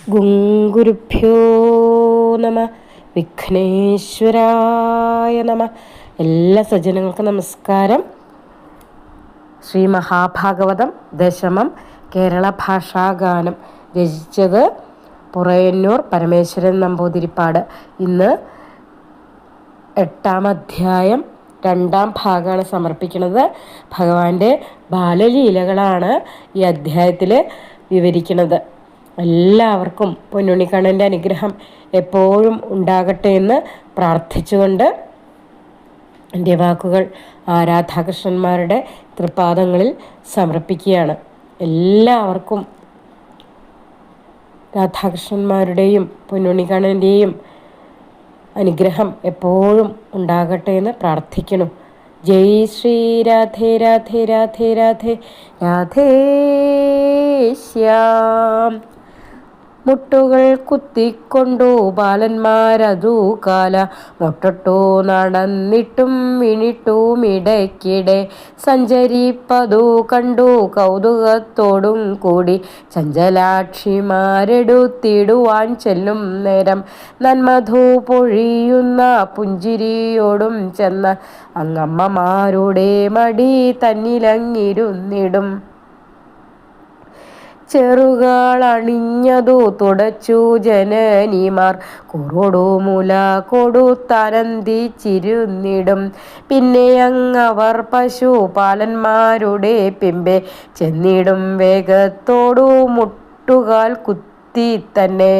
ഗുരുഭ്യോ നമ. വിഘ്നേശ്വരായ നമ. എല്ലാ സജ്ജനങ്ങൾക്കും നമസ്കാരം. ശ്രീ മഹാഭാഗവതം ദശമം കേരള ഭാഷാഗാനം രചിച്ചത് പുറയന്നൂർ പരമേശ്വരൻ നമ്പൂതിരിപ്പാട്. ഇന്ന് 8-ാം അധ്യായം 2-ാം ഭാഗമാണ് സമർപ്പിക്കുന്നത്. ഭഗവാന്റെ ബാലലീലകളാണ് ഈ അധ്യായത്തിൽ വിവരിക്കുന്നത്. എല്ലാവർക്കും പൊന്നുണ്ണിക്കണ്ണൻ്റെ അനുഗ്രഹം എപ്പോഴും ഉണ്ടാകട്ടെ എന്ന് പ്രാർത്ഥിച്ചുകൊണ്ട് എൻ്റെ വാക്കുകൾ രാധാകൃഷ്ണന്മാരുടെ തൃപ്പാദങ്ങളിൽ സമർപ്പിക്കുകയാണ്. എല്ലാവർക്കും രാധാകൃഷ്ണന്മാരുടെയും പൊന്നുണ്ണിക്കണ്ണൻ്റെയും അനുഗ്രഹം എപ്പോഴും ഉണ്ടാകട്ടെ എന്ന് പ്രാർത്ഥിക്കുന്നു. ജയ് ശ്രീ രാധേ രാധേ രാധേ രാധേ രാധേ ശ്യാം. മുട്ടുകൾ കുത്തിക്കൊണ്ടു ബാലന്മാരതു കാല മുട്ടട്ടു നടന്നിട്ടും വിണിട്ടും ഇടയ്ക്കിടെ സഞ്ചരിപ്പതു കണ്ടു കൗതുകത്തോടും കൂടി ചഞ്ചലാക്ഷിമാരെടുത്തിടുവാൻ ചെല്ലും നേരം നന്മധു പൊഴിയുന്ന പുഞ്ചിരിയോടും ചെന്ന അങ്ങമ്മമാരുടെ മടി തന്നിലങ്ങിരുന്നിടും. ചെറുകളണിഞ്ഞതു തുടച്ചു ജനനിമാർ കുറുടു മുല കൊടുത്താനന്ദിച്ചിരുന്നിടും. പിന്നെ അങ്ങവർ പശുപാലന്മാരുടെ പിമ്പെ ചെന്നിടും. വേഗത്തോടു മുട്ടുകാൽ കുത്തി തന്നെ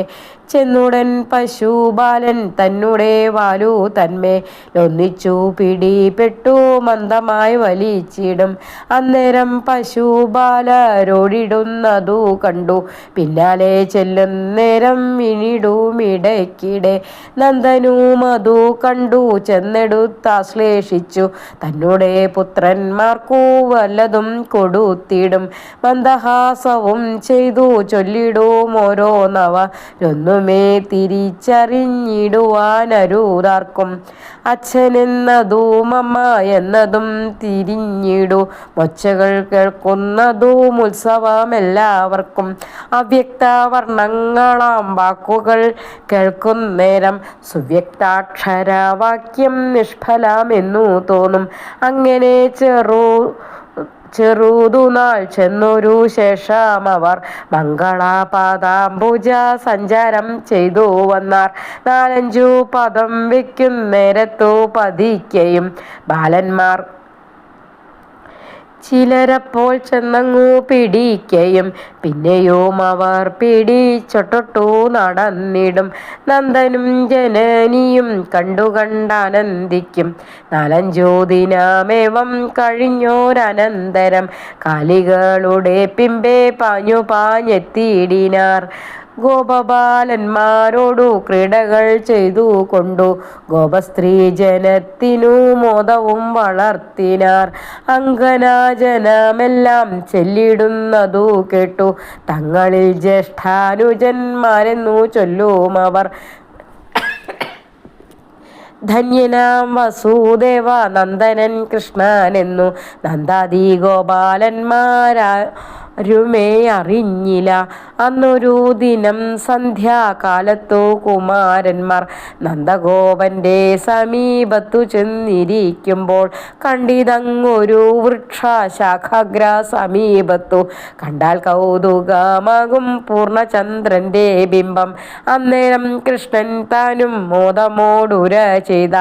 ചെന്നുടൻ പശുപാലൻ തന്നുടെ വാലു തന്മേലൊന്നിച്ചു പിടിപെട്ടു മന്ദമായി വലിച്ചിടും. അന്നേരം പശുപാലരോടിടുന്നതു കണ്ടു പിന്നാലെ ചെല്ലുന്നേരം വിണിടുമിടയ്ക്കിടെ. നന്ദനും അതു കണ്ടു ചെന്നെടുത്താശ്ലേഷിച്ചു തന്നുടെ പുത്രന്മാർക്കു വല്ലതും കൊടുത്തിടും. മന്ദഹാസവും ചെയ്തു ചൊല്ലിടും ഓരോന്നവരൊന്നു തിരിച്ചറിഞ്ഞിടുവാനരുതാർക്കും. അച്ഛനെന്നതും അമ്മ എന്നതും തിരിഞ്ഞിടു മൊച്ചകൾ കേൾക്കുന്നതും ഉത്സവമെല്ലാവർക്കും. അവ്യക്തവർണ്ണങ്ങളാം വാക്കുകൾ കേൾക്കുന്നേരം സുവ്യക്താക്ഷരവാക്യം നിഷ്ഫലമെന്നു തോന്നും. അങ്ങനെ ചെറുതുനാൾ ചെന്നൊരു ശേഷം അവർ മംഗളപാദാംബുജ സഞ്ചാരം ചെയ്തു വന്നാർ. 4-5 പദം വയ്ക്കും നേരത്തു പതിക്കയും ബാലന്മാർ ചിലരപ്പോൾ ചെന്നങ്ങു പിടിക്കയും പിന്നെയും അവർ പിടിച്ചൊട്ടു നടന്നിടും. നന്ദനും ജനനിയും കണ്ടാനന്ദിക്കും. 4-5 ദിനമേവം കഴിഞ്ഞോരനന്തരം കാലികളുടെ പിമ്പെ പാഞ്ഞെത്തിയിടിനാർ. ഗോപബാലന്മാരോടു ക്രീഡകൾ ചെയ്തു കൊണ്ടു ഗോപസ്ത്രീ ജനത്തിനു മോദവും വളർത്തിനാർ. അങ്കനാജനമെല്ലാം ചെല്ലിടുന്നതു കേട്ടു തങ്ങളിൽ ജ്യേഷ്ഠാനുജന്മാരെന്നു ചൊല്ലും അവർ. ധന്യനാം വസുദേവ നന്ദനൻ കൃഷ്ണനെന്നു നന്ദാദി ഗോപാലന്മാരാരുമേ അറിഞ്ഞില്ല. അന്നൊരു ദിനം സന്ധ്യാകാലത്തു കുമാരന്മാർ നന്ദഗോപന്റെ സമീപത്തു ചെന്നിരിക്കുമ്പോൾ കണ്ടിതങ്ങൊരു വൃക്ഷശാഖാഗ്ര സമീപത്തു കണ്ടാൽ കൗതുകമാകും പൂർണ്ണചന്ദ്രന്റെ ബിംബം. അന്നേരം കൃഷ്ണൻ താനും മോദമോടുര ചെയ്ത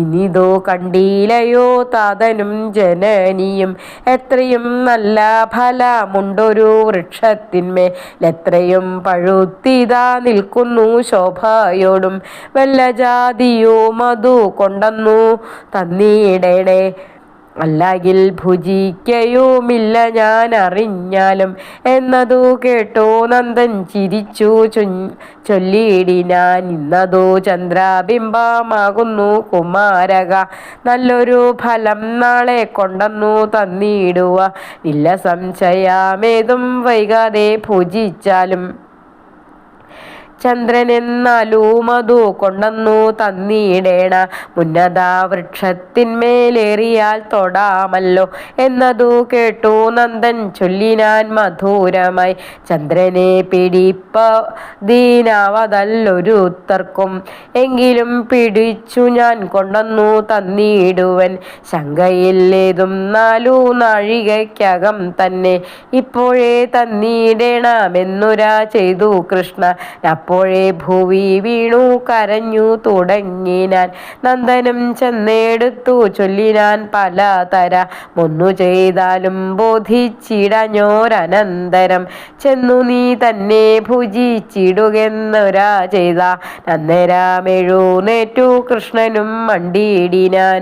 ഇനിതു കണ്ടിലയോ താതനും ജനനിയും. എത്രയും നല്ല ഫലമുണ്ടൊരു വൃക്ഷത്തിന്മേൽ എത്രയും പഴുത്തിതാ നിൽക്കുന്നു ശോഭയോടും. വല്ല ജാതിയും അതു കൊണ്ടന്നു തന്നിടണേ അല്ലാകിൽ ഭുജിക്കയുമില്ല ഞാൻ അറിഞ്ഞാലും. എന്നതു കേട്ടു നന്ദൻ ചിരിച്ചു ചൊല്ലിയിടിനാൻ. ഇന്നതു ചന്ദ്രബിംബമാകുന്നു കുമാരക. നല്ലൊരു ഫലം നാളെ കൊണ്ടന്നു തന്നിടുക. ഇല്ല സംശയമേതും വൈകാതെ ഭുജിച്ചാലും. ചന്ദ്രനെന്നാലും അതു കൊണ്ടന്നു തന്നിടേണ. മുന്നത വൃക്ഷത്തിന്മേലേറിയാൽ തൊടാമല്ലോ എന്നതു കേട്ടു നന്ദൻ ചൊല്ലിനാൻ മധുരമായി. ചന്ദ്രനെ പിടിപ്പതിനാവതല്ലൊരുത്തർക്കും, എങ്കിലും പിടിച്ചു ഞാൻ കൊണ്ടന്നു തന്നിടുവൻ. ശങ്കയില്ലേതും 4 നാഴികയ്ക്കകം തന്നെ ഇപ്പോഴേ തന്നിടേണമെന്നുര ചെയ്തു കൃഷ്ണൻ. അപ്പോഴേ ഭൂവി വീണു കരഞ്ഞു തുടങ്ങിനാൻ. നന്ദനും ചെന്നെടുത്തു ചൊല്ലിനാൻ പലതര ഒന്നു ചെയ്താലും ബോധിച്ചിടഞ്ഞോരനന്തരം. ചെന്നു നീ തന്നെ ഭുജിച്ചിടുകെന്നൊരാ ചെയ്ത. അന്നേരമെഴുന്നേറ്റു കൃഷ്ണനും മണ്ടിയിടിനാൻ.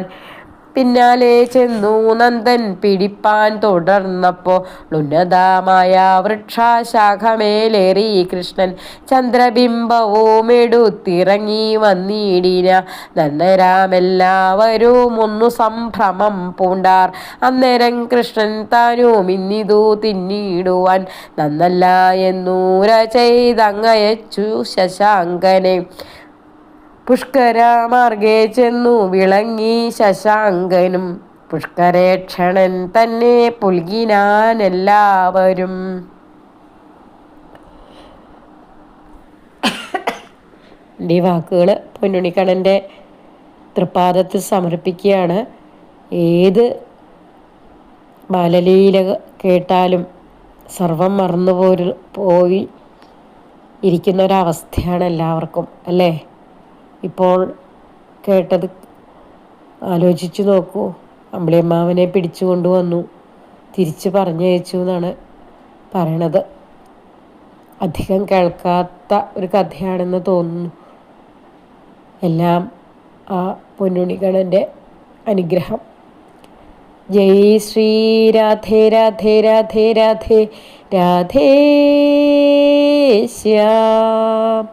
പിന്നാലെ ചെന്നു നന്ദൻ പിടിപ്പാൻ തുടർന്നപ്പോൾ ഉന്നതമായ വൃക്ഷശാഖമേലേറി കൃഷ്ണൻ. ചന്ദ്രബിംബവും എടുത്തിറങ്ങി വന്നിടിന. നന്ദരാമെല്ലാവരും ഒന്നു സംഭ്രമം പൂണ്ടാർ. അന്നേരം കൃഷ്ണൻ താനും ഇന്നിതു തിന്നിടുവാൻ നന്നല്ല എന്നൂര ചെയ്തങ്ങയച്ചു ശശാങ്കനെ. പുഷ്കരമാർഗെ ചെന്നു വിളങ്ങി ശശാങ്കനും. പുഷ്കരേക്ഷണൻ തന്നെ പുൽകിനാനെല്ലാവരും. ഈ വാക്കുകൾ പൊന്നുണ്ണിക്കണ്ണൻ്റെ തൃപ്പാദത്തിൽ സമർപ്പിക്കുകയാണ്. ഏത് ബാലലീല കേട്ടാലും സർവം പോയി ഇരിക്കുന്ന ഒരവസ്ഥയാണ് എല്ലാവർക്കും, അല്ലേ? ഇപ്പോൾ കേട്ടത് ആലോചിച്ചു നോക്കൂ. അമ്പിളിയമ്മാവനെ പിടിച്ചു കൊണ്ടുവന്നു, തിരിച്ച് പറഞ്ഞയച്ചു എന്നാണ് പറയണത്. അധികം കേൾക്കാത്ത ഒരു കഥയാണെന്ന് തോന്നുന്നു. എല്ലാം ആ പൊന്നുണ്ണിക്കണ്ണൻ്റെ അനുഗ്രഹം. ജയ് ശ്രീ രാധേ രാധേ രാധേ രാധേ രാധേ ശ്യാം.